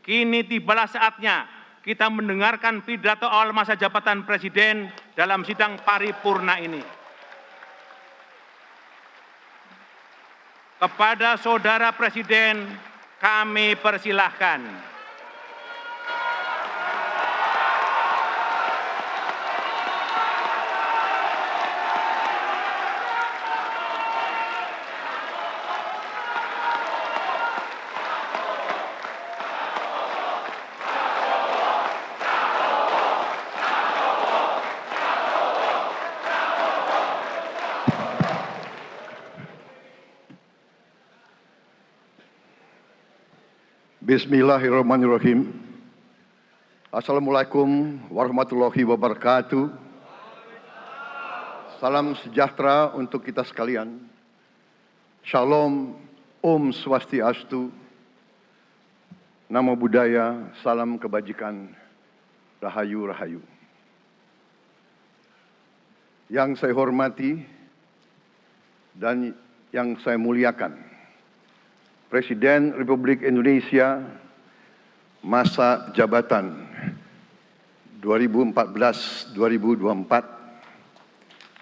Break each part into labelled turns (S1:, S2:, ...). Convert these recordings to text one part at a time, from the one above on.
S1: kini tibalah saatnya kita mendengarkan pidato awal masa jabatan Presiden dalam sidang paripurna ini. Kepada Saudara Presiden, kami persilahkan.
S2: Bismillahirrahmanirrahim. Assalamualaikum warahmatullahi wabarakatuh. Salam sejahtera untuk kita sekalian. Shalom, Om Swastiastu, Namo Buddhaya, salam kebajikan, Rahayu Rahayu. Yang saya hormati dan yang saya muliakan, Presiden Republik Indonesia masa jabatan 2014-2024,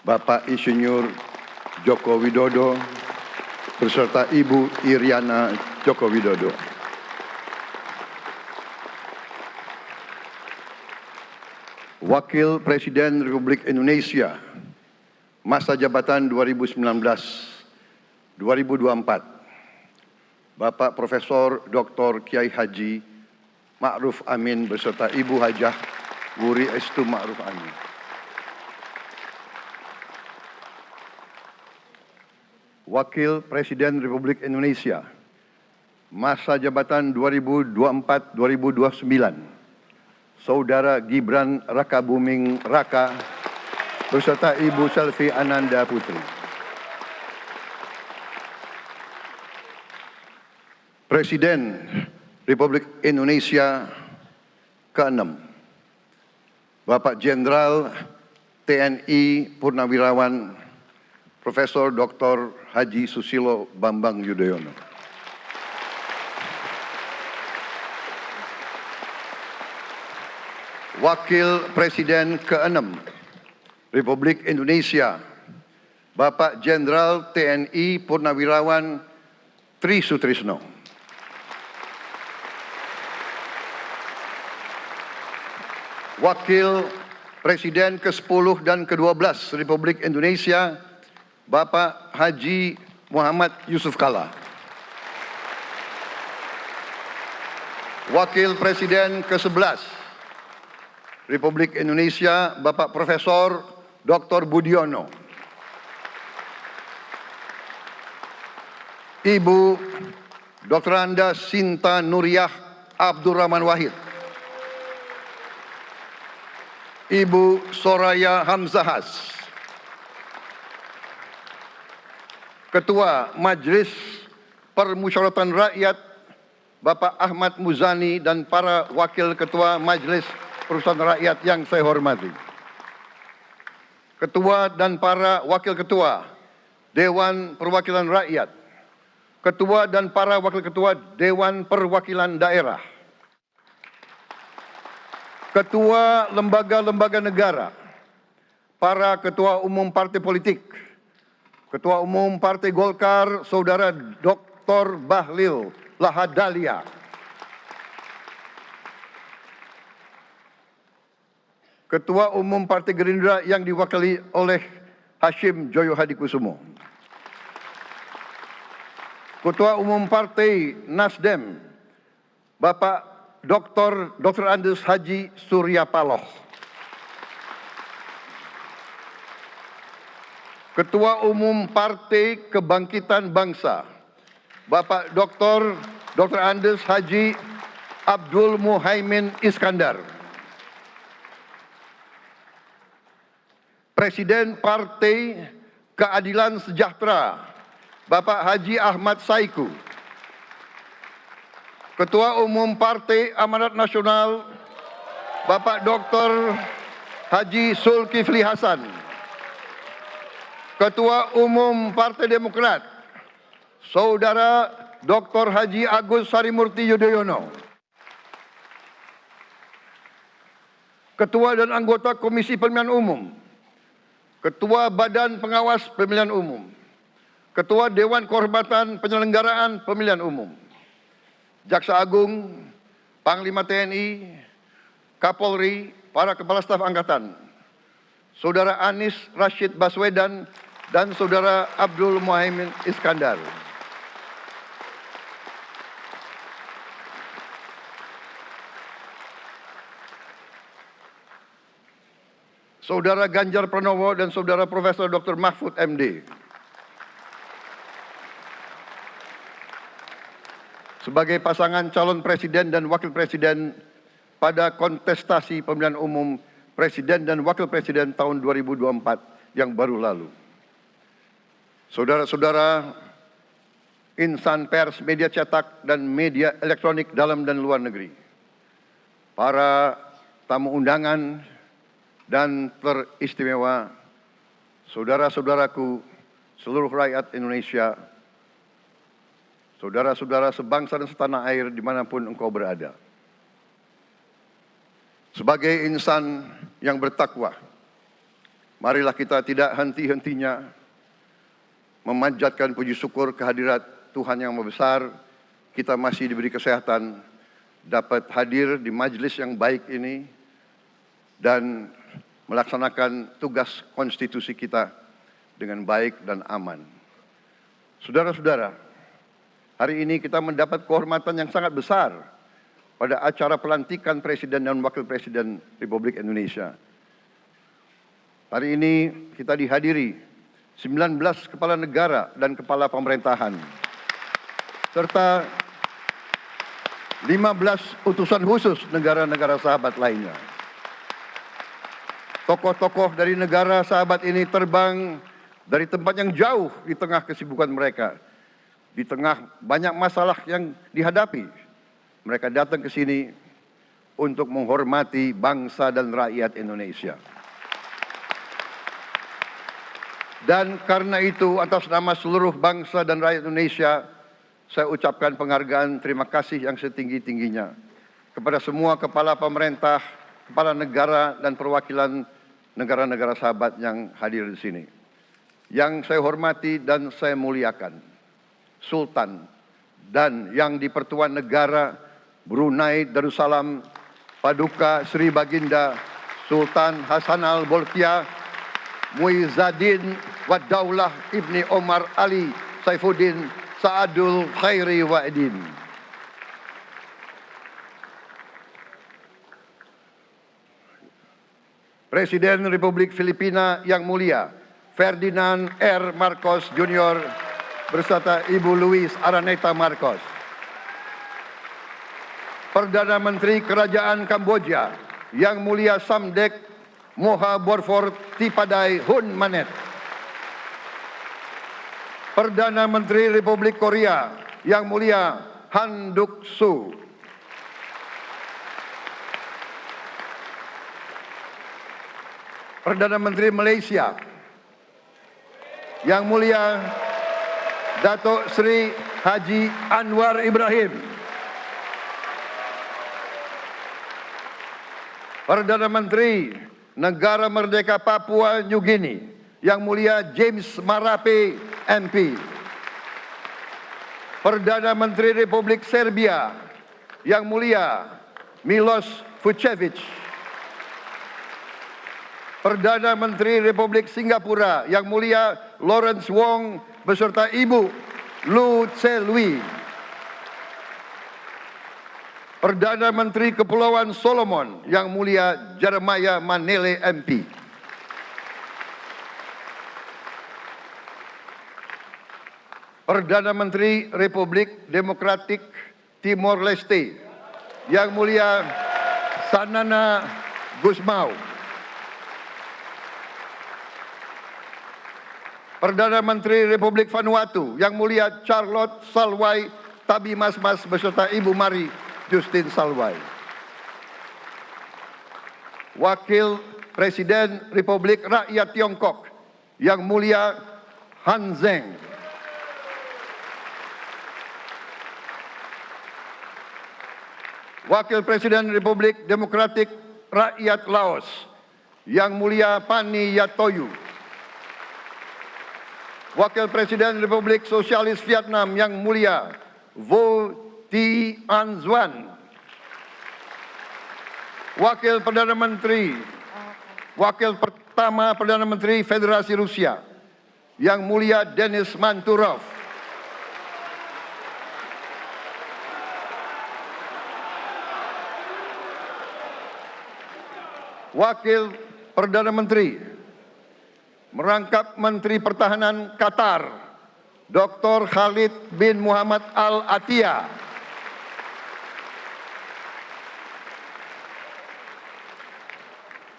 S2: Bapak Insinyur Joko Widodo beserta Ibu Iriana Joko Widodo. Wakil Presiden Republik Indonesia masa jabatan 2019-2024, Bapak Profesor Dr. Kiai Haji Ma'ruf Amin beserta Ibu Hajah Wuri Estu Ma'ruf Amin. Wakil Presiden Republik Indonesia masa jabatan 2024-2029, Saudara Gibran Rakabuming Raka beserta Ibu Selvi Ananda Putri. Presiden Republik Indonesia ke-6, Bapak Jenderal TNI Purnawirawan Profesor Dr. Haji Susilo Bambang Yudhoyono. Wakil Presiden ke-6 Republik Indonesia, Bapak Jenderal TNI Purnawirawan Tri Sutrisno. Wakil Presiden ke-10 dan ke-12 Republik Indonesia, Bapak Haji Muhammad Yusuf Kalla. Wakil Presiden ke-11 Republik Indonesia, Bapak Profesor Dr. Budiono. Ibu Dr. Anda Sinta Nuriyah Abdurrahman Wahid. Ibu Soraya Hamzahas. Ketua Majelis Permusyawaratan Rakyat Bapak Ahmad Muzani dan para Wakil Ketua Majelis Permusyawaratan Rakyat yang saya hormati. Ketua dan para Wakil Ketua Dewan Perwakilan Rakyat, Ketua dan para Wakil Ketua Dewan Perwakilan Daerah, Ketua lembaga-lembaga negara, para Ketua Umum Partai Politik, Ketua Umum Partai Golkar, Saudara Dr. Bahlil Lahadalia, Ketua Umum Partai Gerindra yang diwakili oleh Hashim Joyo Hadikusumo, Ketua Umum Partai Nasdem, Bapak Dr. Andes Haji Surya Paloh, Ketua Umum Partai Kebangkitan Bangsa, Bapak Dr. Andes Haji Abdul Muhaimin Iskandar, Presiden Partai Keadilan Sejahtera, Bapak Haji Ahmad Saiku, Ketua Umum Partai Amanat Nasional, Bapak Dr. Haji Zulkifli Hasan, Ketua Umum Partai Demokrat, Saudara Dr. Haji Agus Harimurti Yudhoyono, Ketua dan anggota Komisi Pemilihan Umum, Ketua Badan Pengawas Pemilihan Umum, Ketua Dewan Kehormatan Penyelenggaraan Pemilihan Umum, Jaksa Agung, Panglima TNI, Kapolri, para Kepala Staf Angkatan, Saudara Anies Rashid Baswedan, dan Saudara Abdul Muhaimin Iskandar. Saudara Ganjar Pranowo dan Saudara Profesor Dr. Mahfud MD. Sebagai pasangan calon presiden dan wakil presiden pada kontestasi pemilihan umum presiden dan wakil presiden tahun 2024 yang baru lalu. Saudara-saudara insan pers, media cetak, dan media elektronik dalam dan luar negeri, para tamu undangan dan teristimewa, saudara-saudaraku, seluruh rakyat Indonesia, saudara-saudara sebangsa dan setanah air dimanapun engkau berada. Sebagai insan yang bertakwa, marilah kita tidak henti-hentinya memanjatkan puji syukur kehadirat Tuhan Yang Maha Besar. Kita masih diberi kesehatan, dapat hadir di majelis yang baik ini, dan melaksanakan tugas konstitusi kita dengan baik dan aman. Saudara-saudara, hari ini kita mendapat kehormatan yang sangat besar pada acara pelantikan Presiden dan Wakil Presiden Republik Indonesia. Hari ini kita dihadiri 19 kepala negara dan kepala pemerintahan, serta 15 utusan khusus negara-negara sahabat lainnya. Tokoh-tokoh dari negara sahabat ini terbang dari tempat yang jauh di tengah kesibukan mereka, di tengah banyak masalah yang dihadapi. Mereka datang ke sini untuk menghormati bangsa dan rakyat Indonesia. Dan karena itu, atas nama seluruh bangsa dan rakyat Indonesia, saya ucapkan penghargaan terima kasih yang setinggi-tingginya kepada semua kepala pemerintah, kepala negara, dan perwakilan negara-negara sahabat yang hadir di sini. Yang saya hormati dan saya muliakan, Sultan dan yang di Pertuan Negara Brunei Darussalam Paduka Sri Baginda Sultan Hassanal Bolkiah Muizzaddin Waddaulah Ibni Omar Ali Saifuddin Saadul Khairi Wa'idin. Presiden Republik Filipina yang mulia Ferdinand R. Marcos Jr. beserta Ibu Luis Araneta Marcos. Perdana Menteri Kerajaan Kamboja yang mulia Samdech Moha Borfor Tipadai Hun Manet. Perdana Menteri Republik Korea yang mulia Han Duck-soo. Perdana Menteri Malaysia yang mulia Datuk Seri Haji Anwar Ibrahim. Perdana Menteri Negara Merdeka Papua New Guinea yang mulia James Marape MP. Perdana Menteri Republik Serbia yang mulia Milos Vucevic. Perdana Menteri Republik Singapura yang mulia Lawrence Wong beserta Ibu Lu Tse Lui. Perdana Menteri Kepulauan Solomon yang mulia Jeremiah Manele MP. Perdana Menteri Republik Demokratik Timor Leste yang mulia Sanana Gusmao. Perdana Menteri Republik Vanuatu yang mulia Charlotte Salwai Tabimasmas beserta Ibu Mari Justin Salwai. Wakil Presiden Republik Rakyat Tiongkok yang mulia Han Zheng. Wakil Presiden Republik Demokratik Rakyat Laos, Yang Mulia Pani Yatoyu. Wakil Presiden Republik Sosialis Vietnam, Yang Mulia Vo Thi An Xuan. Wakil pertama Perdana Menteri Federasi Rusia, Yang Mulia Denis Manturov. Wakil Perdana Menteri merangkap Menteri Pertahanan Qatar, Dr. Khalid bin Muhammad Al Attiyah.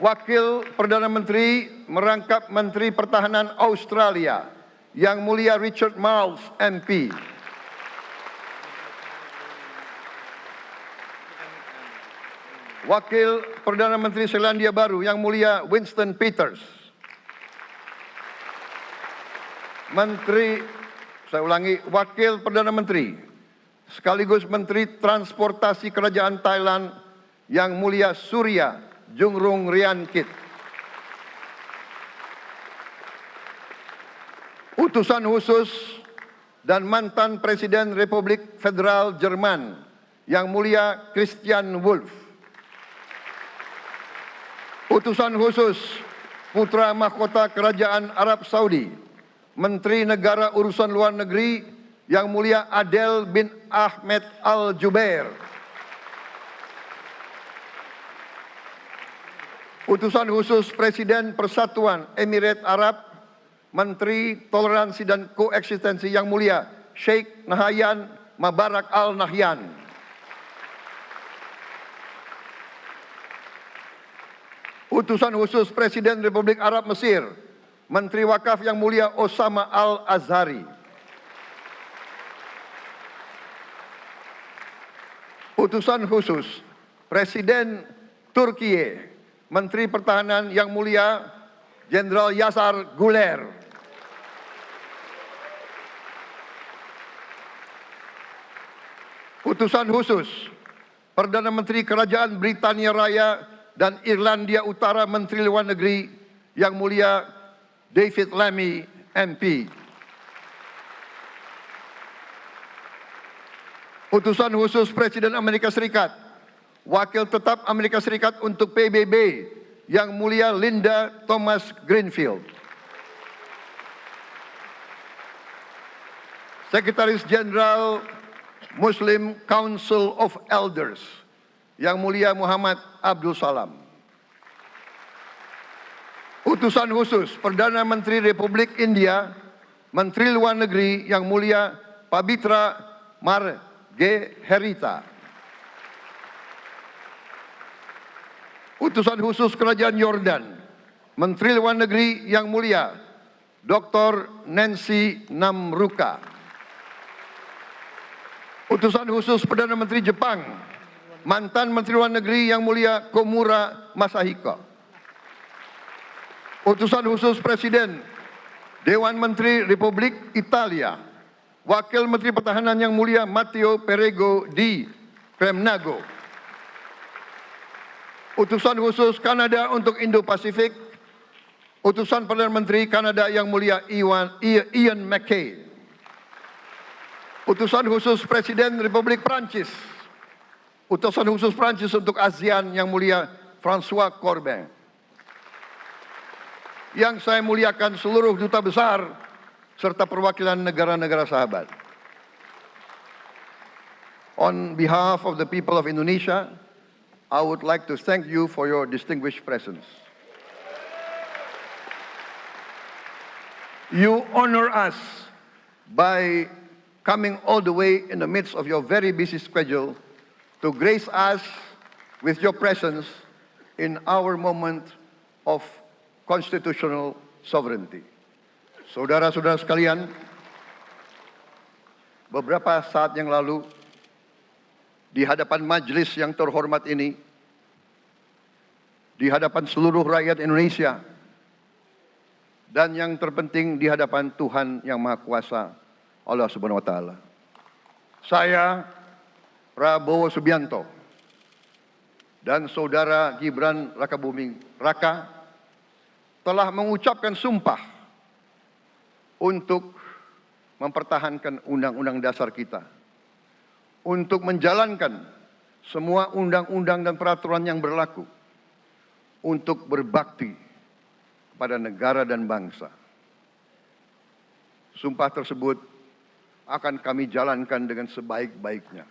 S2: Wakil Perdana Menteri merangkap Menteri Pertahanan Australia, Yang Mulia Richard Marles, MP. Wakil Perdana Menteri Selandia Baru, Yang Mulia Winston Peters. Wakil Perdana Menteri sekaligus Menteri Transportasi Kerajaan Thailand, Yang Mulia Surya Jungrung Riankit. Utusan khusus dan mantan Presiden Republik Federal Jerman, Yang Mulia Christian Wulff. Utusan khusus Putra Mahkota Kerajaan Arab Saudi, Menteri Negara Urusan Luar Negeri, Yang Mulia Adel bin Ahmed Al Jubair. Utusan khusus Presiden Persatuan Emirat Arab, Menteri Toleransi dan Koeksistensi, Yang Mulia Sheikh Nahyan Mubarak Al Nahyan. Utusan khusus Presiden Republik Arab Mesir, Menteri Wakaf, Yang Mulia Osama Al Azhari. Utusan khusus Presiden Turki, Menteri Pertahanan, Yang Mulia Jenderal Yasar Guler. Utusan khusus Perdana Menteri Kerajaan Britania Raya dan Irlandia Utara, Menteri Luar Negeri, Yang Mulia David Lammy, MP. Utusan khusus Presiden Amerika Serikat, Wakil Tetap Amerika Serikat untuk PBB, Yang Mulia Linda Thomas Greenfield. Sekretaris Jenderal Muslim Council of Elders, Yang Mulia Muhammad Abdul Salam. Utusan khusus Perdana Menteri Republik India, Menteri Luar Negeri, Yang Mulia Pabitra Margherita. Utusan khusus Kerajaan Yordan, Menteri Luar Negeri, Yang Mulia Dr. Nancy Namruka. Utusan khusus Perdana Menteri Jepang, mantan Menteri Luar Negeri, Yang Mulia Komura Masahiko. Utusan khusus Presiden Dewan Menteri Republik Italia, Wakil Menteri Pertahanan, Yang Mulia Matteo Perego di Kremnago. Utusan khusus Kanada untuk Indo-Pasifik, Utusan Perdana Menteri Kanada, Yang Mulia Ian MacKay. Utusan khusus Presiden Republik Prancis, Utusan khusus Prancis untuk ASEAN, Yang Mulia François Corbin. Yang saya muliakan seluruh duta besar serta perwakilan negara-negara sahabat. On behalf of the people of Indonesia, I would like to thank you for your distinguished presence. You honor us by coming all the way in the midst of your very busy schedule to grace us with your presence in our moment of constitutional sovereignty. Saudara-saudara sekalian, beberapa saat yang lalu di hadapan majelis yang terhormat ini, di hadapan seluruh rakyat Indonesia, dan yang terpenting di hadapan Tuhan Yang Maha Kuasa, Allah Subhanahu wa Ta'ala, saya Prabowo Subianto dan Saudara Gibran Rakabuming Raka telah mengucapkan sumpah untuk mempertahankan Undang-Undang Dasar kita, untuk menjalankan semua undang-undang dan peraturan yang berlaku, untuk berbakti kepada negara dan bangsa. Sumpah tersebut akan kami jalankan dengan sebaik-baiknya.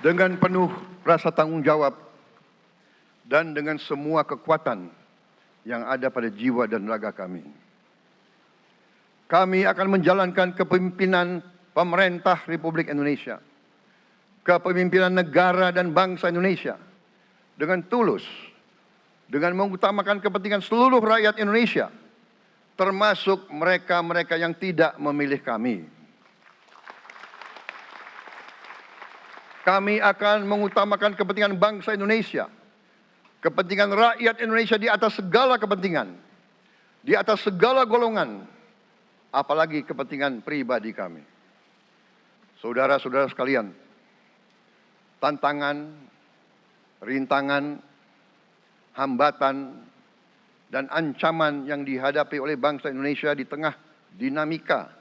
S2: Dengan penuh rasa tanggung jawab dan dengan semua kekuatan yang ada pada jiwa dan raga kami. Kami akan menjalankan kepemimpinan pemerintah Republik Indonesia, kepemimpinan negara dan bangsa Indonesia dengan tulus, dengan mengutamakan kepentingan seluruh rakyat Indonesia, termasuk mereka-mereka yang tidak memilih kami. Kami akan mengutamakan kepentingan bangsa Indonesia, kepentingan rakyat Indonesia di atas segala kepentingan, di atas segala golongan, apalagi kepentingan pribadi kami. Saudara-saudara sekalian, tantangan, rintangan, hambatan, dan ancaman yang dihadapi oleh bangsa Indonesia di tengah dinamika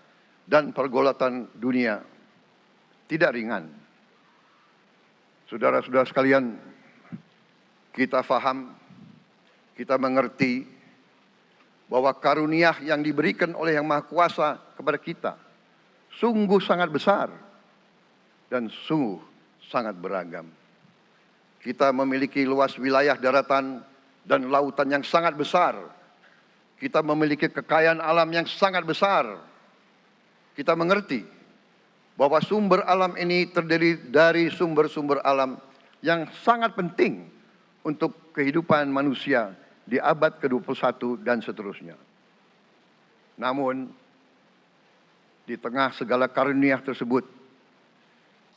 S2: dan pergolatan dunia tidak ringan. Saudara-saudara sekalian, kita faham, kita mengerti bahwa karunia yang diberikan oleh Yang Maha Kuasa kepada kita sungguh sangat besar dan sungguh sangat beragam. Kita memiliki luas wilayah daratan dan lautan yang sangat besar. Kita memiliki kekayaan alam yang sangat besar. Kita mengerti bahwa sumber alam ini terdiri dari sumber-sumber alam yang sangat penting untuk kehidupan manusia di abad ke-21 dan seterusnya. Namun, di tengah segala karunia tersebut,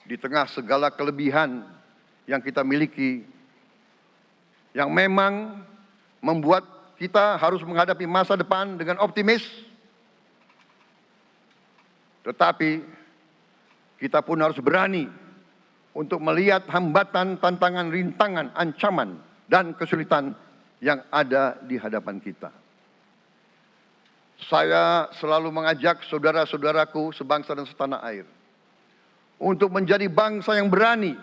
S2: di tengah segala kelebihan yang kita miliki, yang memang membuat kita harus menghadapi masa depan dengan optimis, tetapi kita pun harus berani untuk melihat hambatan, tantangan, rintangan, ancaman, dan kesulitan yang ada di hadapan kita. Saya selalu mengajak saudara-saudaraku sebangsa dan setanah air untuk menjadi bangsa yang berani,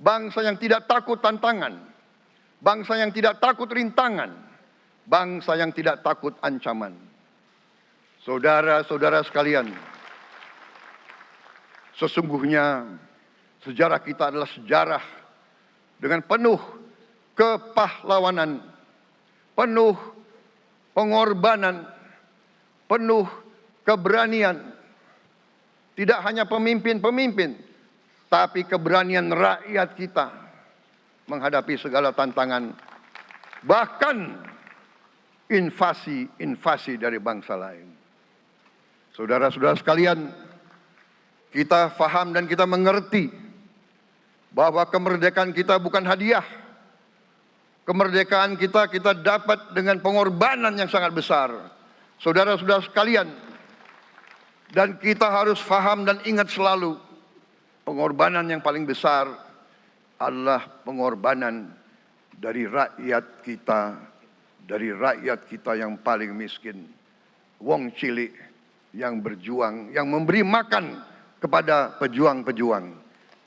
S2: bangsa yang tidak takut tantangan, bangsa yang tidak takut rintangan, bangsa yang tidak takut ancaman. Saudara-saudara sekalian, sesungguhnya sejarah kita adalah sejarah dengan penuh kepahlawanan, penuh pengorbanan, penuh keberanian. Tidak hanya pemimpin-pemimpin, tapi keberanian rakyat kita menghadapi segala tantangan, bahkan invasi-invasi dari bangsa lain. Saudara-saudara sekalian, kita faham dan kita mengerti bahwa kemerdekaan kita bukan hadiah. Kemerdekaan kita dapat dengan pengorbanan yang sangat besar. Saudara-saudara sekalian, dan kita harus faham dan ingat selalu, pengorbanan yang paling besar adalah pengorbanan dari rakyat kita yang paling miskin. Wong cilik yang berjuang, yang memberi makan kepada pejuang-pejuang.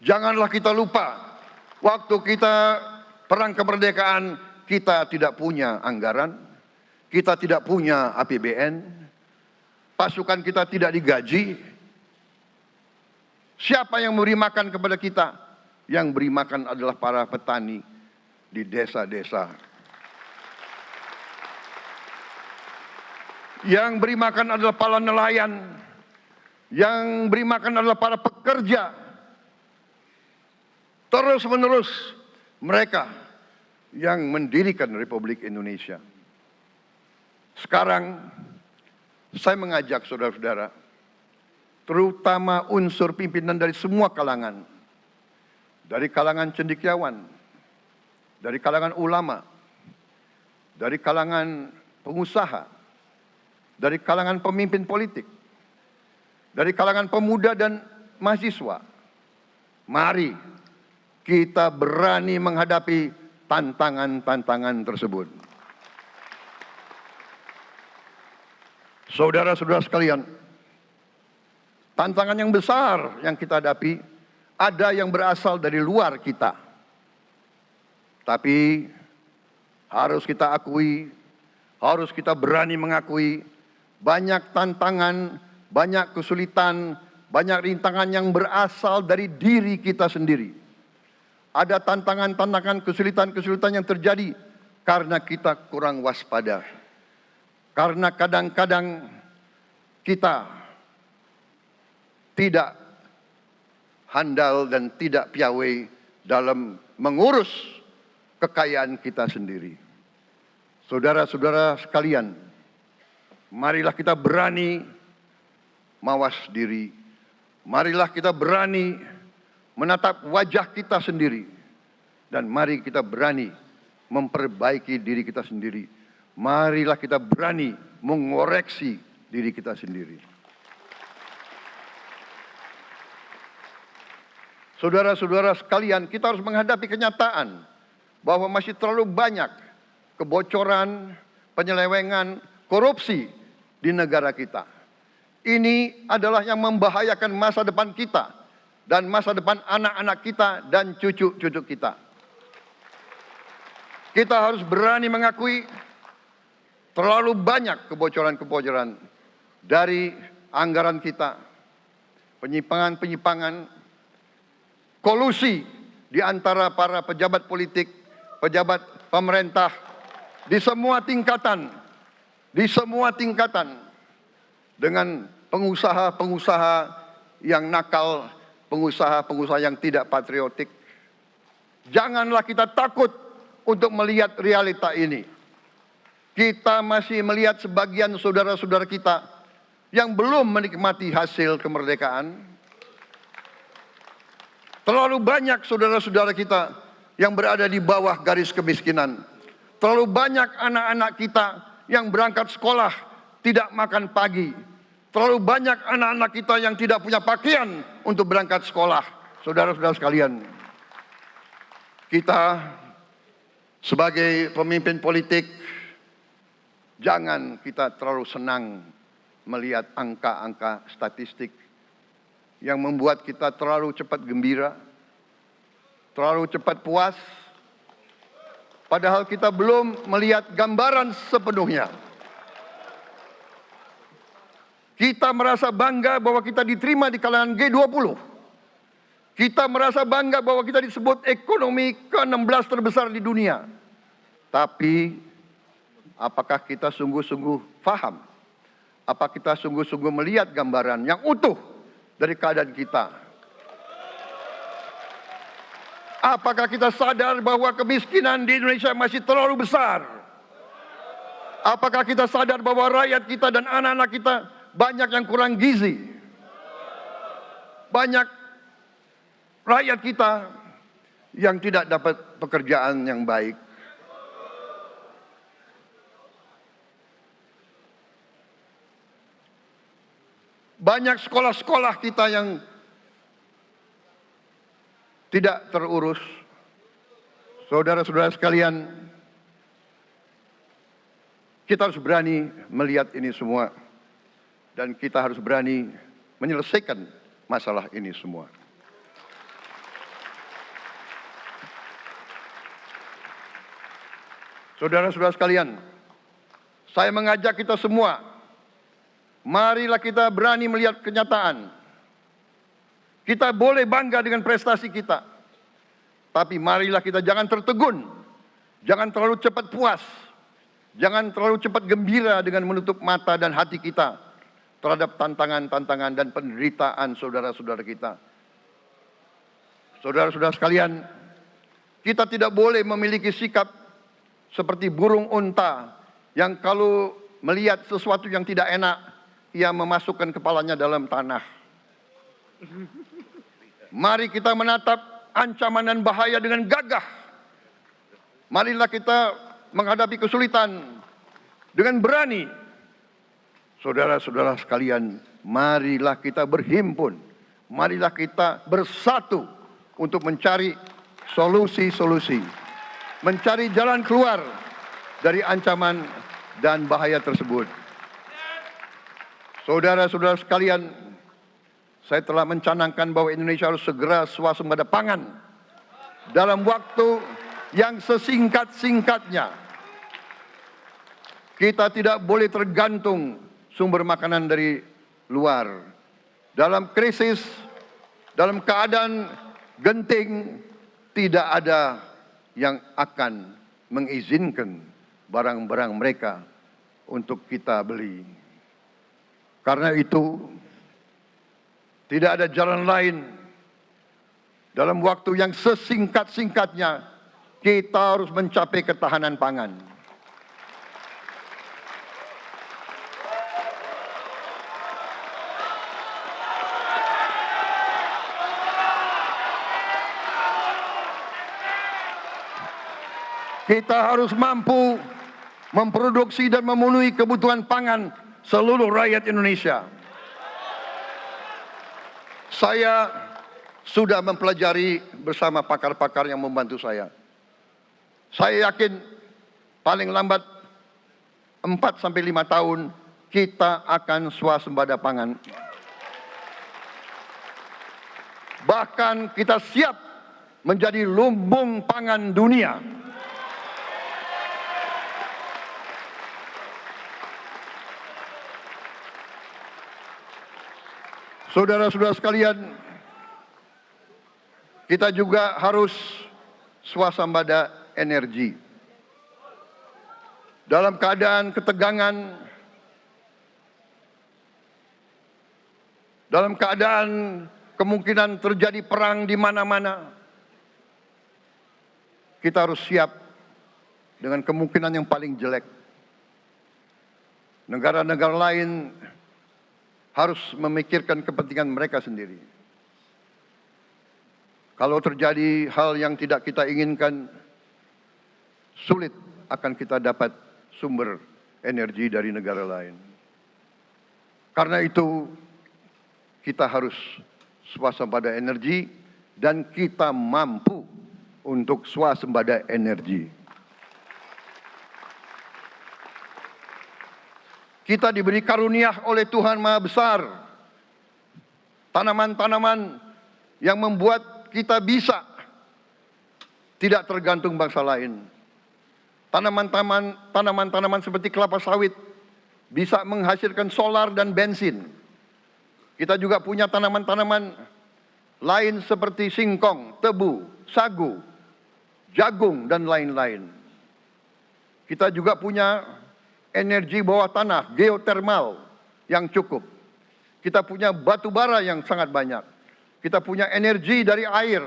S2: Janganlah kita lupa, waktu kita perang kemerdekaan, kita tidak punya anggaran, kita tidak punya APBN, pasukan kita tidak digaji. Siapa yang memberi makan kepada kita? Yang beri makan adalah para petani di desa-desa. Yang beri makan adalah para nelayan. Yang beri makan adalah para pekerja. Terus-menerus mereka yang mendirikan Republik Indonesia. Sekarang saya mengajak saudara-saudara, terutama unsur pimpinan dari semua kalangan, dari kalangan cendekiawan, dari kalangan ulama, dari kalangan pengusaha, dari kalangan pemimpin politik, dari kalangan pemuda dan mahasiswa, Mari kita berani menghadapi tantangan-tantangan tersebut. Saudara-saudara sekalian, tantangan yang besar yang kita hadapi ada yang berasal dari luar kita. Tapi harus kita akui, harus kita berani mengakui banyak tantangan, banyak kesulitan, banyak rintangan yang berasal dari diri kita sendiri. Ada tantangan-tantangan, kesulitan-kesulitan yang terjadi karena kita kurang waspada. Karena kadang-kadang kita tidak handal dan tidak piawai dalam mengurus kekayaan kita sendiri. Saudara-saudara sekalian, marilah kita berani mawas diri. Marilah kita berani menatap wajah kita sendiri. Dan mari kita berani memperbaiki diri kita sendiri. Marilah kita berani mengoreksi diri kita sendiri. Saudara-saudara sekalian, kita harus menghadapi kenyataan bahwa masih terlalu banyak kebocoran, penyelewengan, korupsi di negara kita. Ini adalah yang membahayakan masa depan kita dan masa depan anak-anak kita dan cucu-cucu kita. Kita harus berani mengakui terlalu banyak kebocoran-kebocoran dari anggaran kita, penyimpangan-penyimpangan, kolusi di antara para pejabat politik, pejabat pemerintah di semua tingkatan, dengan pengusaha-pengusaha yang nakal, pengusaha-pengusaha yang tidak patriotik. Janganlah kita takut untuk melihat realita ini. Kita masih melihat sebagian saudara-saudara kita yang belum menikmati hasil kemerdekaan. Terlalu banyak saudara-saudara kita yang berada di bawah garis kemiskinan. Terlalu banyak anak-anak kita yang berangkat sekolah tidak makan pagi. Terlalu banyak anak-anak kita yang tidak punya pakaian untuk berangkat sekolah. Saudara-saudara sekalian, kita sebagai pemimpin politik, jangan kita terlalu senang melihat angka-angka statistik yang membuat kita terlalu cepat gembira, terlalu cepat puas, padahal kita belum melihat gambaran sepenuhnya. Kita merasa bangga bahwa kita diterima di kalangan G20. Kita merasa bangga bahwa kita disebut ekonomi ke-16 terbesar di dunia. Tapi apakah kita sungguh-sungguh paham? Apa kita sungguh-sungguh melihat gambaran yang utuh dari keadaan kita? Apakah kita sadar bahwa kemiskinan di Indonesia masih terlalu besar? Apakah kita sadar bahwa rakyat kita dan anak-anak kita banyak yang kurang gizi? Banyak rakyat kita yang tidak dapat pekerjaan yang baik. Banyak sekolah-sekolah kita yang tidak terurus. Saudara-saudara sekalian, kita harus berani melihat ini semua. Dan kita harus berani menyelesaikan masalah ini semua. Saudara-saudara sekalian, saya mengajak kita semua, marilah kita berani melihat kenyataan. Kita boleh bangga dengan prestasi kita, tapi marilah kita jangan tertegun, jangan terlalu cepat puas, jangan terlalu cepat gembira dengan menutup mata dan hati kita terhadap tantangan-tantangan dan penderitaan saudara-saudara kita. Saudara-saudara sekalian, kita tidak boleh memiliki sikap seperti burung unta yang kalau melihat sesuatu yang tidak enak, ia memasukkan kepalanya dalam tanah. Mari kita menatap ancaman dan bahaya dengan gagah. Marilah kita menghadapi kesulitan dengan berani. Saudara-saudara sekalian, marilah kita berhimpun. Marilah kita bersatu untuk mencari solusi-solusi, mencari jalan keluar dari ancaman dan bahaya tersebut. Saudara-saudara sekalian, saya telah mencanangkan bahwa Indonesia harus segera swasembada pangan dalam waktu yang sesingkat-singkatnya. Kita tidak boleh tergantung sumber makanan dari luar. Dalam krisis, dalam keadaan genting, tidak ada yang akan mengizinkan barang-barang mereka untuk kita beli. Karena itu, tidak ada jalan lain. Dalam waktu yang sesingkat-singkatnya, kita harus mencapai ketahanan pangan. Kita harus mampu memproduksi dan memenuhi kebutuhan pangan seluruh rakyat Indonesia. Saya sudah mempelajari bersama pakar-pakar yang membantu saya. Saya yakin paling lambat 4 sampai 5 tahun kita akan swasembada pangan. Bahkan kita siap menjadi lumbung pangan dunia. Saudara-saudara sekalian, kita juga harus swasembada energi. Dalam keadaan ketegangan, dalam keadaan kemungkinan terjadi perang di mana-mana, kita harus siap dengan kemungkinan yang paling jelek. Negara-negara lain harus memikirkan kepentingan mereka sendiri. Kalau terjadi hal yang tidak kita inginkan, sulit akan kita dapat sumber energi dari negara lain. Karena itu, kita harus swasembada energi dan kita mampu untuk swasembada energi. Kita diberi karunia oleh Tuhan Maha Besar. Tanaman-tanaman yang membuat kita bisa tidak tergantung bangsa lain. Tanaman-tanaman seperti kelapa sawit bisa menghasilkan solar dan bensin. Kita juga punya tanaman-tanaman lain seperti singkong, tebu, sagu, jagung, dan lain-lain. Kita juga punya energi bawah tanah, geotermal yang cukup. Kita punya batu bara yang sangat banyak. Kita punya energi dari air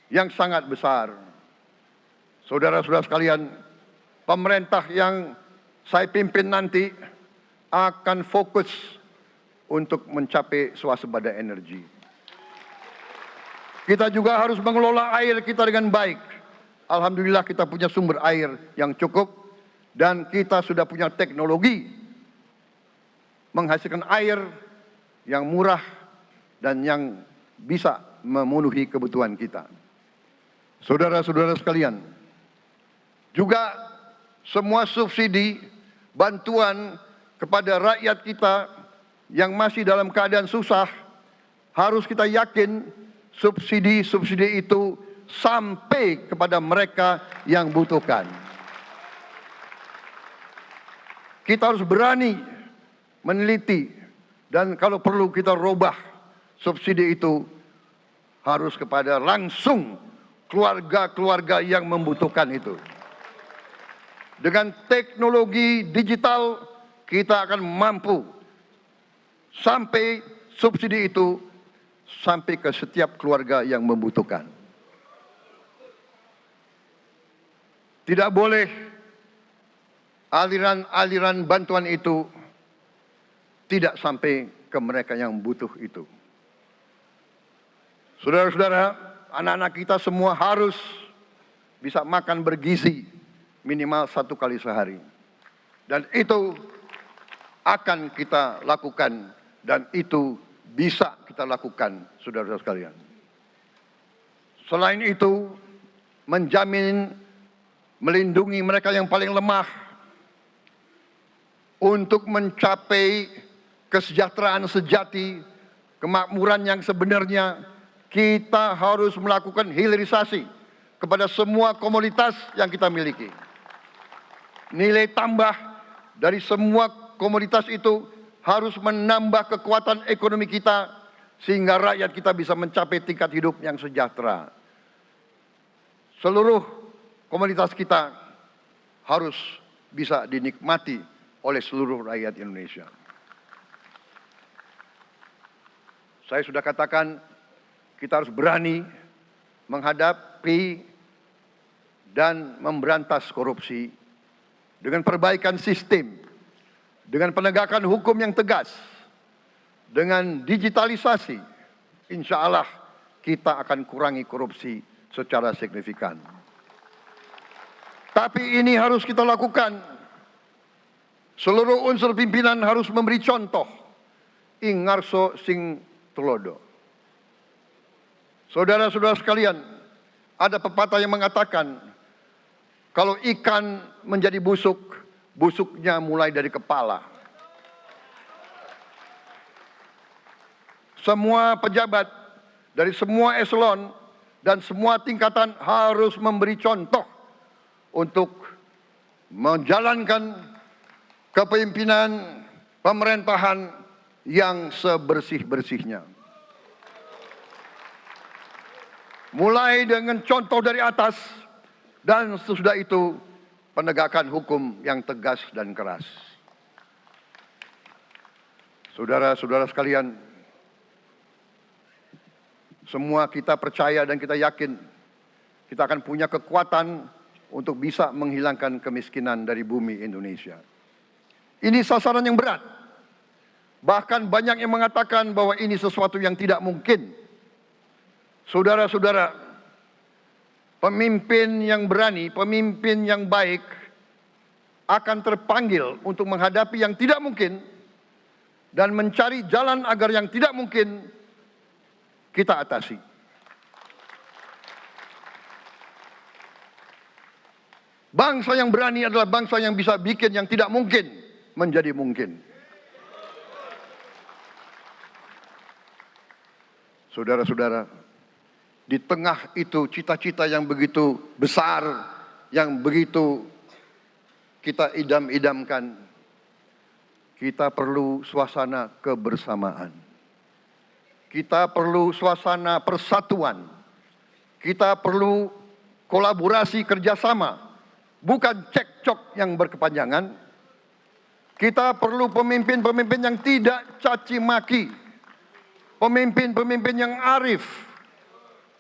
S2: yang sangat besar. Saudara-saudara sekalian, pemerintah yang saya pimpin nanti akan fokus untuk mencapai swasembada energi. Kita juga harus mengelola air kita dengan baik. Alhamdulillah kita punya sumber air yang cukup. Dan kita sudah punya teknologi menghasilkan air yang murah dan yang bisa memenuhi kebutuhan kita. Saudara-saudara sekalian, juga semua subsidi, bantuan kepada rakyat kita yang masih dalam keadaan susah, harus kita yakin subsidi-subsidi itu sampai kepada mereka yang butuhkan. Kita harus berani meneliti dan kalau perlu kita robah subsidi itu harus kepada langsung keluarga-keluarga yang membutuhkan itu. Dengan teknologi digital kita akan mampu sampai subsidi itu sampai ke setiap keluarga yang membutuhkan. Tidak boleh aliran-aliran bantuan itu tidak sampai ke mereka yang butuh itu. Saudara-saudara, anak-anak kita semua harus bisa makan bergizi minimal 1 kali sehari. Dan itu akan kita lakukan dan itu bisa kita lakukan, saudara-saudara sekalian. Selain itu, menjamin melindungi mereka yang paling lemah untuk mencapai kesejahteraan sejati, kemakmuran yang sebenarnya, kita harus melakukan hilirisasi kepada semua komoditas yang kita miliki. Nilai tambah dari semua komoditas itu harus menambah kekuatan ekonomi kita sehingga rakyat kita bisa mencapai tingkat hidup yang sejahtera. Seluruh komoditas kita harus bisa dinikmati oleh seluruh rakyat Indonesia. Saya sudah katakan, kita harus berani menghadapi dan memberantas korupsi dengan perbaikan sistem, dengan penegakan hukum yang tegas, dengan digitalisasi. Insya Allah kita akan kurangi korupsi secara signifikan. Tapi ini harus kita lakukan. Seluruh unsur pimpinan harus memberi contoh. Ingarso sing tulodo. Saudara-saudara sekalian, ada pepatah yang mengatakan, kalau ikan menjadi busuk, busuknya mulai dari kepala. Semua pejabat dari semua eselon dan semua tingkatan harus memberi contoh untuk menjalankan kepemimpinan pemerintahan yang sebersih-bersihnya. Mulai dengan contoh dari atas dan sesudah itu penegakan hukum yang tegas dan keras. Saudara-saudara sekalian, semua kita percaya dan kita yakin kita akan punya kekuatan untuk bisa menghilangkan kemiskinan dari bumi Indonesia. Ini sasaran yang berat. Bahkan banyak yang mengatakan bahwa ini sesuatu yang tidak mungkin. Saudara-saudara, pemimpin yang berani, pemimpin yang baik akan terpanggil untuk menghadapi yang tidak mungkin dan mencari jalan agar yang tidak mungkin kita atasi. Bangsa yang berani adalah bangsa yang bisa bikin yang tidak mungkin menjadi mungkin. Saudara-saudara, di tengah itu cita-cita yang begitu besar, yang begitu kita idam-idamkan, kita perlu suasana kebersamaan. Kita perlu suasana persatuan. Kita perlu kolaborasi kerjasama, bukan cekcok yang berkepanjangan. Kita perlu pemimpin-pemimpin yang tidak caci maki, pemimpin-pemimpin yang arif,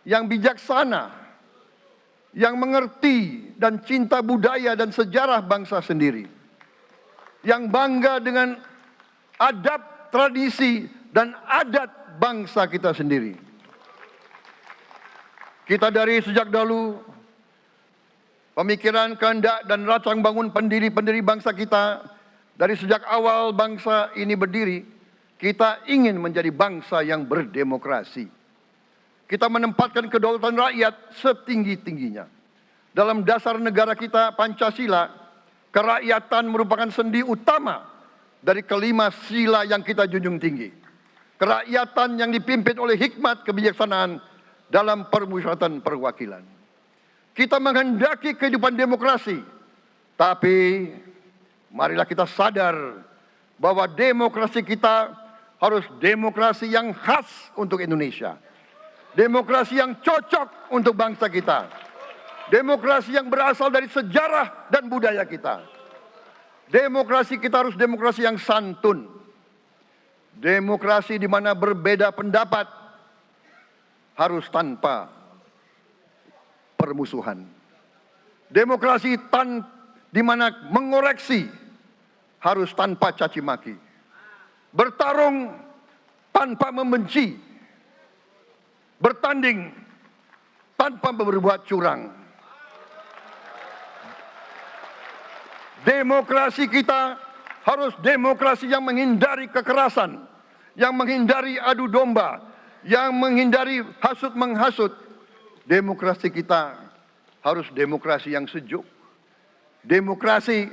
S2: yang bijaksana, yang mengerti dan cinta budaya dan sejarah bangsa sendiri, yang bangga dengan adab, tradisi, dan adat bangsa kita sendiri. Kita dari sejak dahulu, pemikiran, kehendak, dan rancang bangun pendiri-pendiri bangsa kita, dari sejak awal bangsa ini berdiri, kita ingin menjadi bangsa yang berdemokrasi. Kita menempatkan kedaulatan rakyat setinggi-tingginya. Dalam dasar negara kita, Pancasila, kerakyatan merupakan sendi utama dari kelima sila yang kita junjung tinggi. Kerakyatan yang dipimpin oleh hikmat kebijaksanaan dalam permusyawaratan perwakilan. Kita menghendaki kehidupan demokrasi, tapi marilah kita sadar bahwa demokrasi kita harus demokrasi yang khas untuk Indonesia. Demokrasi yang cocok untuk bangsa kita. Demokrasi yang berasal dari sejarah dan budaya kita. Demokrasi kita harus demokrasi yang santun. Demokrasi di mana berbeda pendapat harus tanpa permusuhan. Demokrasi di mana mengoreksi harus tanpa caci maki. Bertarung tanpa membenci. Bertanding tanpa berbuat curang. Demokrasi kita harus demokrasi yang menghindari kekerasan, yang menghindari adu domba, yang menghindari hasut menghasut, Demokrasi kita harus demokrasi yang sejuk, demokrasi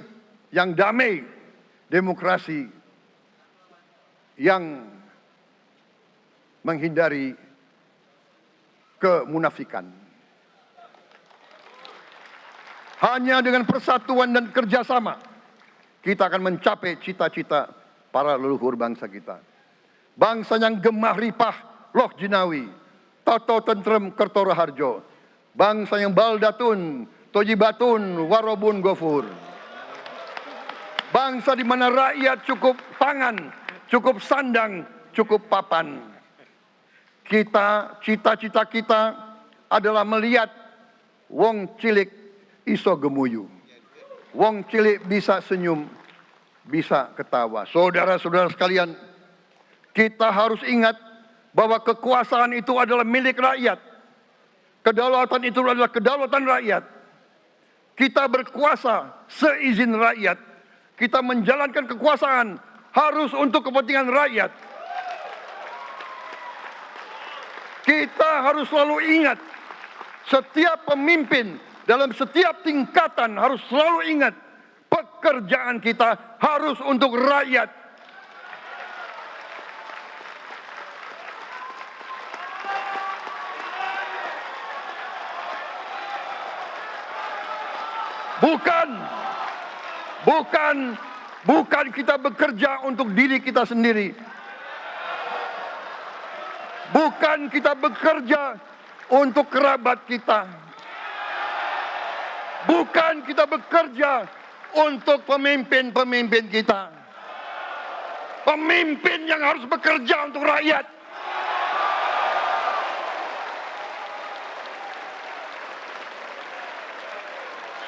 S2: yang damai, demokrasi yang menghindari kemunafikan. Hanya dengan persatuan dan kerjasama kita akan mencapai cita-cita para leluhur bangsa kita. Bangsa yang gemah ripah loh jinawi, toto tentrem kertora harjo. Bangsa yang baldatun, tojibatun, warobun gofur. Bangsa di mana rakyat cukup pangan, cukup sandang, cukup papan. Cita-cita kita adalah melihat wong cilik iso gemuyu. Wong cilik bisa senyum, bisa ketawa. Saudara-saudara sekalian, kita harus ingat bahwa kekuasaan itu adalah milik rakyat. Kedaulatan itu adalah kedaulatan rakyat. Kita berkuasa seizin rakyat. Kita menjalankan kekuasaan harus untuk kepentingan rakyat. Kita harus selalu ingat, setiap pemimpin dalam setiap tingkatan harus selalu ingat, pekerjaan kita harus untuk rakyat. Bukan kita bekerja untuk diri kita sendiri. Bukan kita bekerja untuk kerabat kita. Bukan kita bekerja untuk pemimpin-pemimpin kita. Pemimpin yang harus bekerja untuk rakyat.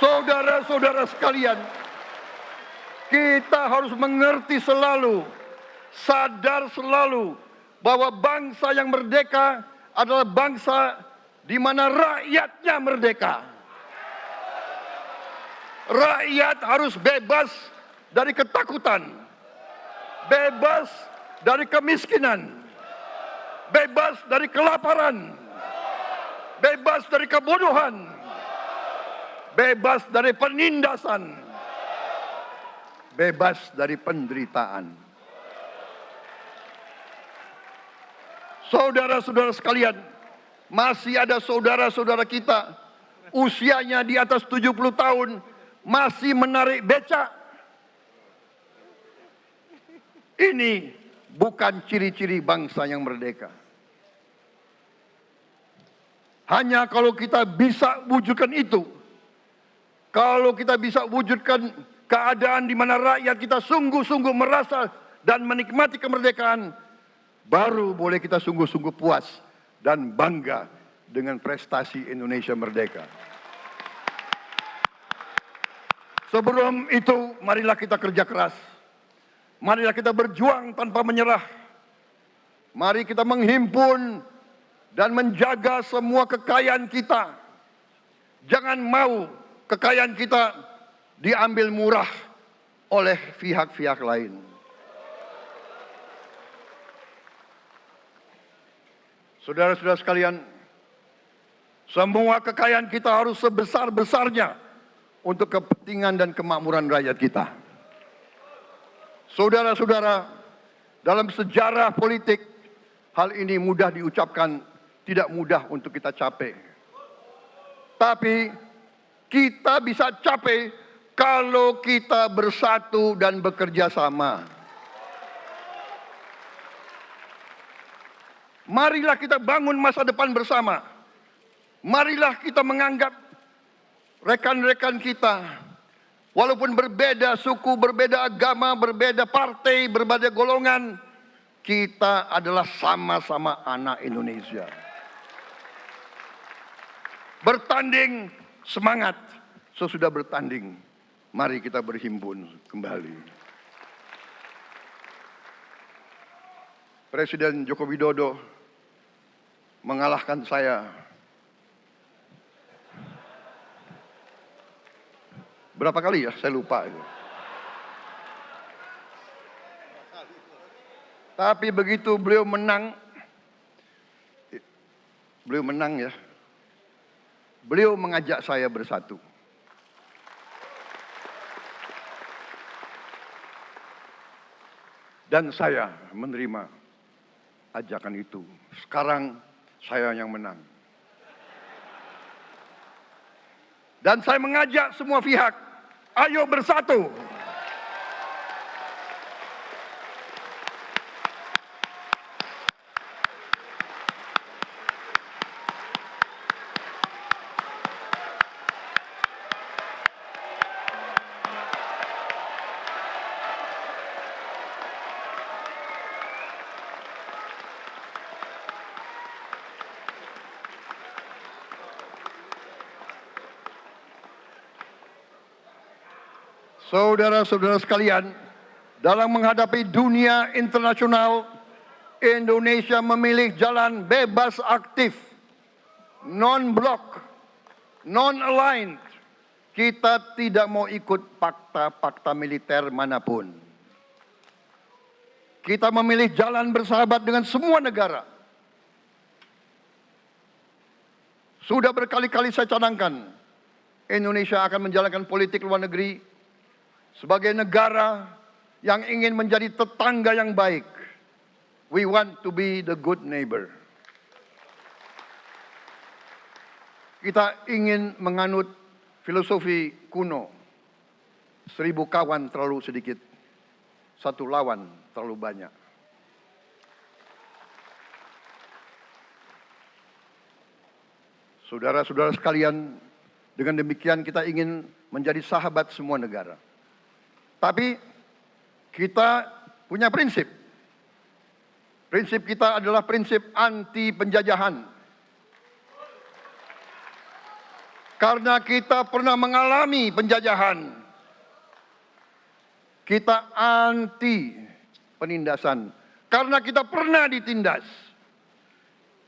S2: Saudara-saudara sekalian, kita harus mengerti selalu, sadar selalu bahwa bangsa yang merdeka adalah bangsa di mana rakyatnya merdeka. Rakyat harus bebas dari ketakutan, bebas dari kemiskinan, bebas dari kelaparan, bebas dari kebodohan, bebas dari penindasan, bebas dari penderitaan. Saudara-saudara sekalian, masih ada saudara-saudara kita usianya di atas 70 tahun masih menarik becak. Ini bukan ciri-ciri bangsa yang merdeka. Hanya kalau kita bisa wujudkan itu, kalau kita bisa wujudkan keadaan di mana rakyat kita sungguh-sungguh merasa dan menikmati kemerdekaan, baru boleh kita sungguh-sungguh puas dan bangga dengan prestasi Indonesia merdeka. Sebelum itu, marilah kita kerja keras. Marilah kita berjuang tanpa menyerah. Mari kita menghimpun dan menjaga semua kekayaan kita. Jangan mau kekayaan kita diambil murah oleh pihak-pihak lain. Saudara-saudara sekalian, semua kekayaan kita harus sebesar-besarnya untuk kepentingan dan kemakmuran rakyat kita. Saudara-saudara, dalam sejarah politik, hal ini mudah diucapkan, tidak mudah untuk kita capai. Tapi kita bisa capai kalau kita bersatu dan bekerja sama. Marilah kita bangun masa depan bersama. Marilah kita menganggap rekan-rekan kita, walaupun berbeda suku, berbeda agama, berbeda partai, berbeda golongan, kita adalah sama-sama anak Indonesia. Bertanding semangat, sesudah bertanding, mari kita berhimpun kembali. Presiden Joko Widodo mengalahkan saya berapa kali ya, saya lupa itu. Tapi begitu beliau menang ya, beliau mengajak saya bersatu. Dan saya menerima ajakan itu. Sekarang saya yang menang. Dan saya mengajak semua pihak, ayo bersatu. Saudara-saudara sekalian, dalam menghadapi dunia internasional, Indonesia memilih jalan bebas aktif, non-blok, non-aligned. Kita tidak mau ikut fakta-fakta militer manapun. Kita memilih jalan bersahabat dengan semua negara. Sudah berkali-kali saya cadangkan, Indonesia akan menjalankan politik luar negeri sebagai negara yang ingin menjadi tetangga yang baik. We want to be the good neighbor. Kita ingin menganut filosofi kuno. 1000 kawan terlalu sedikit, 1 lawan terlalu banyak. Saudara-saudara sekalian, dengan demikian kita ingin menjadi sahabat semua negara. Tapi kita punya prinsip. Prinsip kita adalah prinsip anti penjajahan. Karena kita pernah mengalami penjajahan. Kita anti penindasan. Karena kita pernah ditindas.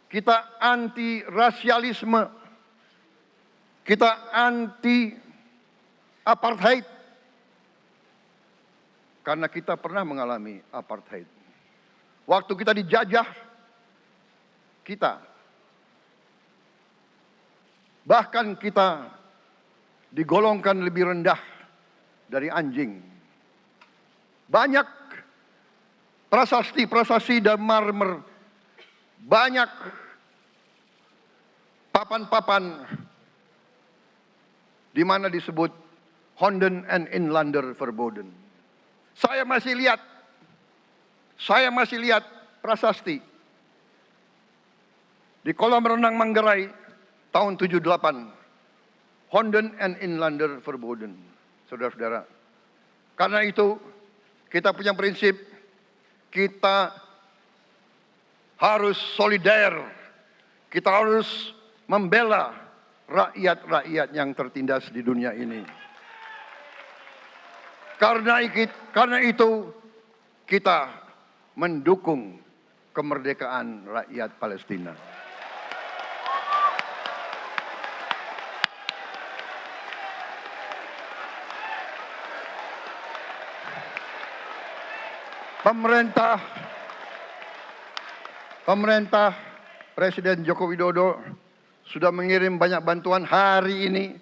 S2: Kita anti rasialisme. Kita anti apartheid. Karena kita pernah mengalami apartheid. Waktu kita dijajah, bahkan kita digolongkan lebih rendah dari anjing. Banyak prasasti dan marmer, banyak papan-papan di mana disebut Honden en Inlander Verboden. Saya masih lihat prasasti di kolam renang Manggarai tahun 78. Honden en Inlander Verboden. Saudara-saudara, karena itu kita punya prinsip, kita harus solider, kita harus membela rakyat-rakyat yang tertindas di dunia ini. Karena itu kita mendukung kemerdekaan rakyat Palestina. Pemerintah Presiden Joko Widodo sudah mengirim banyak bantuan. Hari ini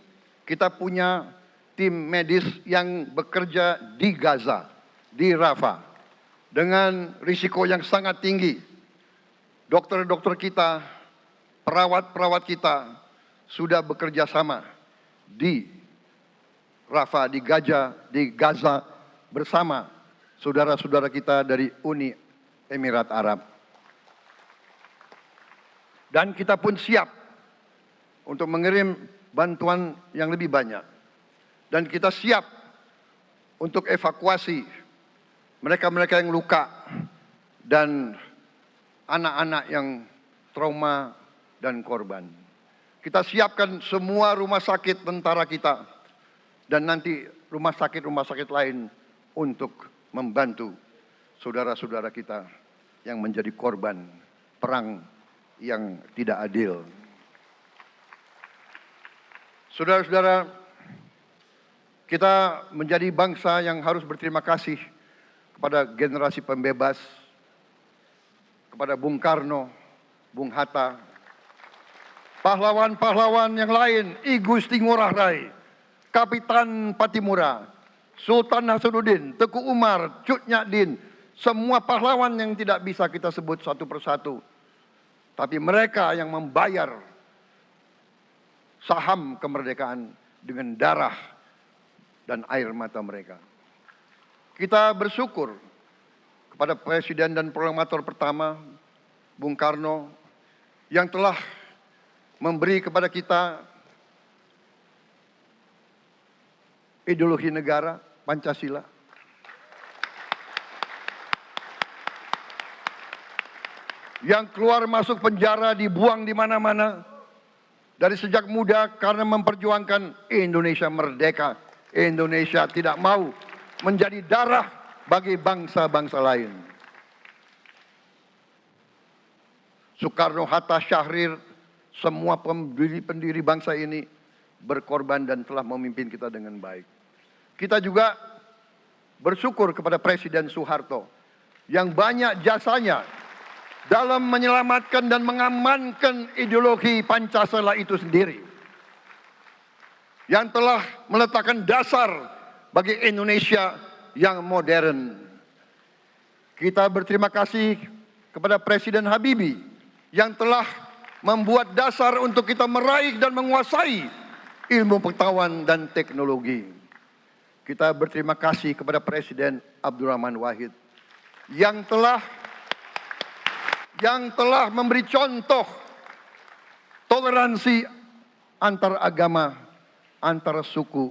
S2: kita punya tim medis yang bekerja di Gaza, di Rafah, dengan risiko yang sangat tinggi. Dokter-dokter kita, perawat-perawat kita sudah bekerja sama di Rafah, di Gaza bersama saudara-saudara kita dari Uni Emirat Arab. Dan kita pun siap untuk mengirim bantuan yang lebih banyak. Dan kita siap untuk evakuasi mereka-mereka yang luka dan anak-anak yang trauma dan korban. Kita siapkan semua rumah sakit tentara kita dan nanti rumah sakit lain untuk membantu saudara-saudara kita yang menjadi korban perang yang tidak adil. Saudara-saudara, kita menjadi bangsa yang harus berterima kasih kepada generasi pembebas, kepada Bung Karno, Bung Hatta, pahlawan-pahlawan yang lain, I Gusti Ngurah Rai, Kapitan Patimura, Sultan Nasruddin, Teku Umar, Cut Nyak semua pahlawan yang tidak bisa kita sebut satu persatu. Tapi mereka yang membayar saham kemerdekaan dengan darah dan air mata mereka. Kita bersyukur kepada Presiden dan Proklamator pertama, Bung Karno, yang telah memberi kepada kita ideologi negara, Pancasila. Yang keluar masuk penjara, dibuang di mana-mana. Dari sejak muda karena memperjuangkan Indonesia merdeka. Indonesia tidak mau menjadi darah bagi bangsa-bangsa lain. Soekarno, Hatta, Syahrir, semua pendiri bangsa ini berkorban dan telah memimpin kita dengan baik. Kita juga bersyukur kepada Presiden Soeharto yang banyak jasanya dalam menyelamatkan dan mengamankan ideologi Pancasila itu sendiri. Yang telah meletakkan dasar bagi Indonesia yang modern. Kita berterima kasih kepada Presiden Habibie yang telah membuat dasar untuk kita meraih dan menguasai ilmu pengetahuan dan teknologi. Kita berterima kasih kepada Presiden Abdurrahman Wahid yang telah memberi contoh toleransi antar agama, antar suku,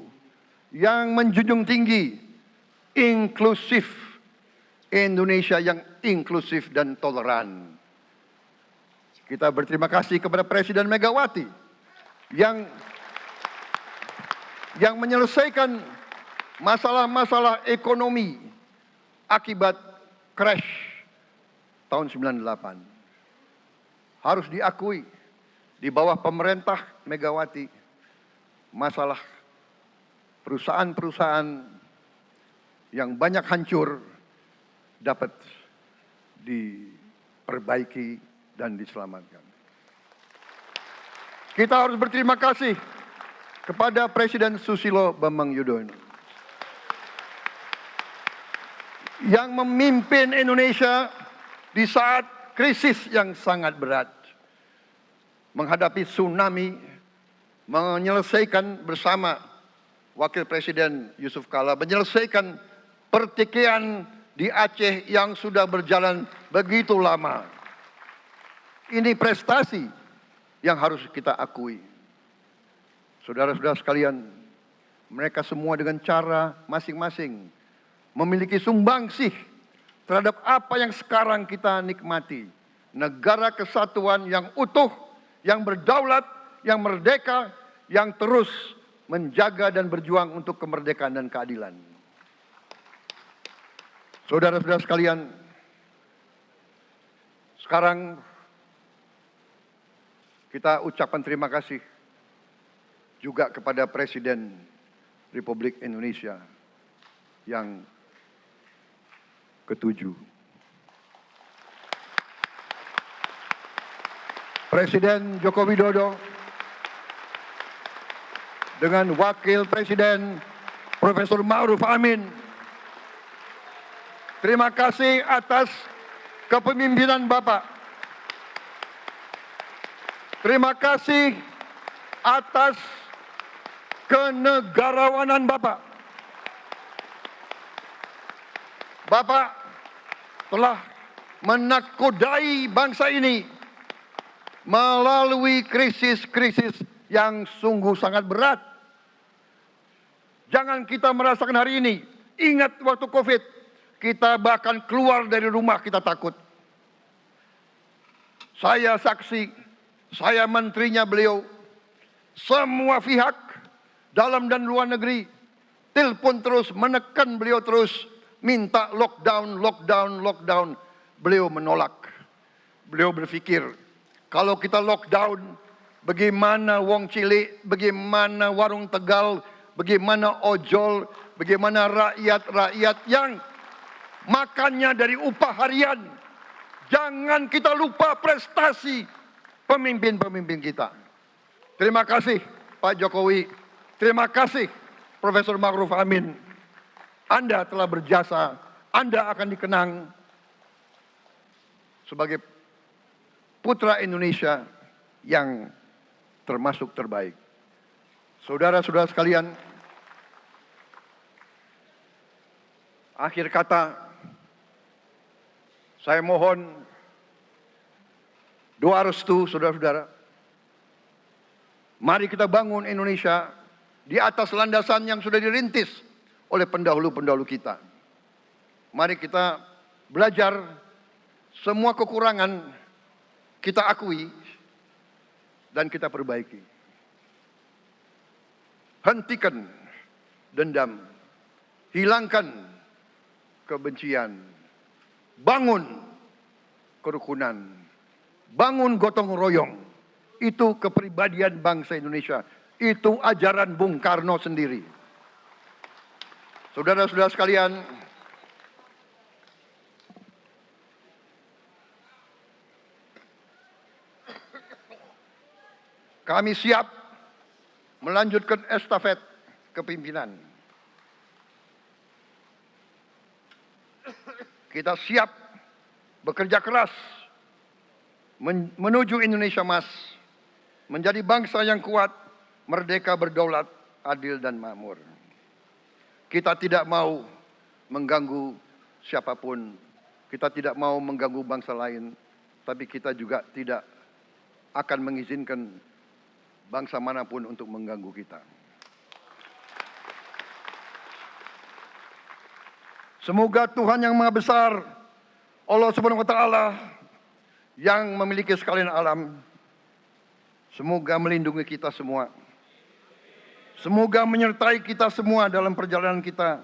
S2: yang menjunjung tinggi inklusif, Indonesia yang inklusif dan toleran. Kita berterima kasih kepada Presiden Megawati yang menyelesaikan masalah-masalah ekonomi akibat crash tahun 98. Harus diakui, di bawah pemerintah Megawati, masalah perusahaan-perusahaan yang banyak hancur dapat diperbaiki dan diselamatkan. Kita harus berterima kasih kepada Presiden Susilo Bambang Yudhoyono yang memimpin Indonesia di saat krisis yang sangat berat, menghadapi tsunami, menyelesaikan bersama Wakil Presiden Yusuf Kala, menyelesaikan pertikaian di Aceh yang sudah berjalan begitu lama. Ini prestasi yang harus kita akui. Saudara-saudara sekalian, mereka semua dengan cara masing-masing memiliki sumbangsih terhadap apa yang sekarang kita nikmati. Negara kesatuan yang utuh, yang berdaulat, yang merdeka, yang terus menjaga dan berjuang untuk kemerdekaan dan keadilan. Saudara-saudara sekalian, sekarang kita ucapkan terima kasih juga kepada Presiden Republik Indonesia yang ke-7. Presiden Joko Widodo dengan Wakil Presiden Profesor Ma'ruf Amin. Terima kasih atas kepemimpinan Bapak. Terima kasih atas kenegarawanan Bapak. Bapak telah menakodai bangsa ini melalui krisis-krisis yang sungguh sangat berat. Jangan kita merasakan hari ini. Ingat waktu COVID, kita bahkan keluar dari rumah kita takut. Saya saksi, saya menterinya beliau, semua pihak dalam dan luar negeri telepon terus, menekan beliau terus, minta lockdown, lockdown, lockdown. Beliau menolak. Beliau berpikir, kalau kita lockdown, bagaimana wong cilik, bagaimana warung Tegal, bagaimana ojol, bagaimana rakyat-rakyat yang makannya dari upah harian. Jangan kita lupa prestasi pemimpin-pemimpin kita. Terima kasih Pak Jokowi. Terima kasih Profesor Ma'ruf Amin. Anda telah berjasa. Anda akan dikenang sebagai putra Indonesia yang termasuk terbaik. Saudara-saudara sekalian, akhir kata, saya mohon doa restu saudara-saudara. Mari kita bangun Indonesia di atas landasan yang sudah dirintis oleh pendahulu-pendahulu kita. Mari kita belajar semua kekurangan kita akui dan kita perbaiki. Hentikan dendam, hilangkan kebencian, bangun kerukunan, bangun gotong royong. Itu kepribadian bangsa Indonesia. Itu ajaran Bung Karno sendiri. Saudara-saudara sekalian, kami siap melanjutkan estafet kepimpinan. Kita siap bekerja keras menuju Indonesia Emas, menjadi bangsa yang kuat, merdeka, berdaulat, adil dan makmur. Kita tidak mau mengganggu siapapun, kita tidak mau mengganggu bangsa lain, tapi kita juga tidak akan mengizinkan bangsa manapun untuk mengganggu kita. Semoga Tuhan yang Maha Besar, Allah Subhanahu wa Ta'ala, yang memiliki sekalian alam, semoga melindungi kita semua. Semoga menyertai kita semua dalam perjalanan kita,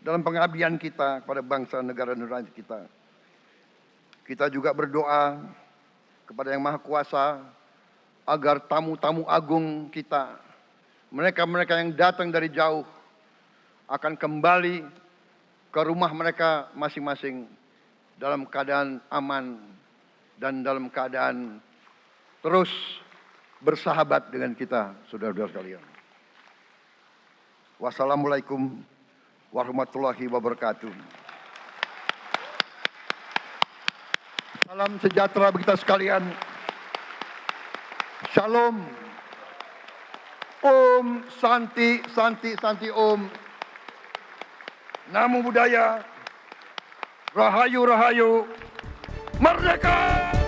S2: dalam pengabdian kita kepada bangsa, negara, dan rakyat kita. Kita juga berdoa kepada Yang Maha Kuasa agar tamu-tamu agung kita, mereka-mereka yang datang dari jauh, akan kembali ke rumah mereka masing-masing dalam keadaan aman dan dalam keadaan terus bersahabat dengan kita, saudara-saudara sekalian. Wassalamualaikum warahmatullahi wabarakatuh. Salam sejahtera bagi kita sekalian. Shalom. Om Santi, Santi, Santi Om. Namo Buddhaya. Rahayu, Rahayu. Merdeka!